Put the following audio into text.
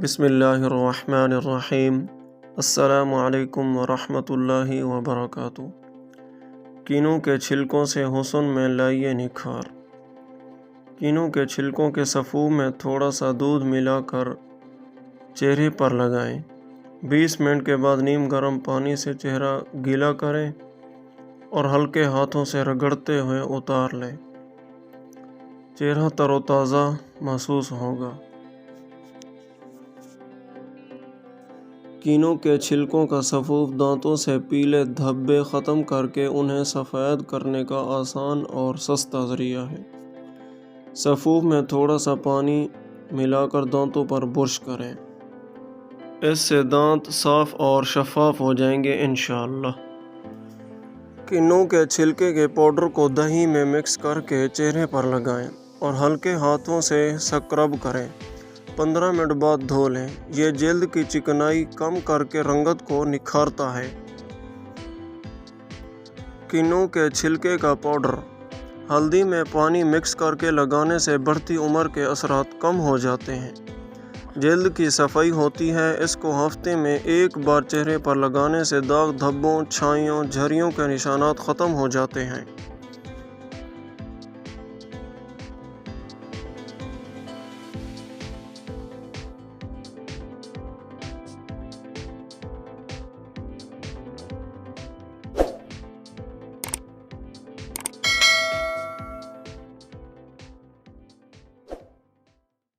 بسم اللہ الرحمن الرحیم۔ السلام علیکم ورحمۃ اللہ وبرکاتہ۔ کینوں کے چھلکوں سے حسن میں لائیے نکھار۔ کینوں کے چھلکوں کے صفو میں تھوڑا سا دودھ ملا کر چہرے پر لگائیں۔ 20 منٹ کے بعد نیم گرم پانی سے چہرہ گیلا کریں اور ہلکے ہاتھوں سے رگڑتے ہوئے اتار لیں۔ چہرہ تر و تازہ محسوس ہوگا۔ کینوں کے چھلکوں کا سفوف دانتوں سے پیلے دھبے ختم کر کے انہیں سفید کرنے کا آسان اور سستا ذریعہ ہے۔ سفوف میں تھوڑا سا پانی ملا کر دانتوں پر برش کریں۔ اس سے دانت صاف اور شفاف ہو جائیں گے انشاءاللہ۔ کینوں کے چھلکے کے پاؤڈر کو دہی میں مکس کر کے چہرے پر لگائیں اور ہلکے ہاتھوں سے سکرب کریں۔ 15 منٹ بعد دھو لیں۔ یہ جلد کی چکنائی کم کر کے رنگت کو نکھارتا ہے۔ کینوں کے چھلکے کا پاؤڈر ہلدی میں پانی مکس کر کے لگانے سے بڑھتی عمر کے اثرات کم ہو جاتے ہیں۔ جلد کی صفائی ہوتی ہے۔ اس کو ہفتے میں ایک بار چہرے پر لگانے سے داغ، دھبوں، چھائیوں، جھریوں کے نشانات ختم ہو جاتے ہیں۔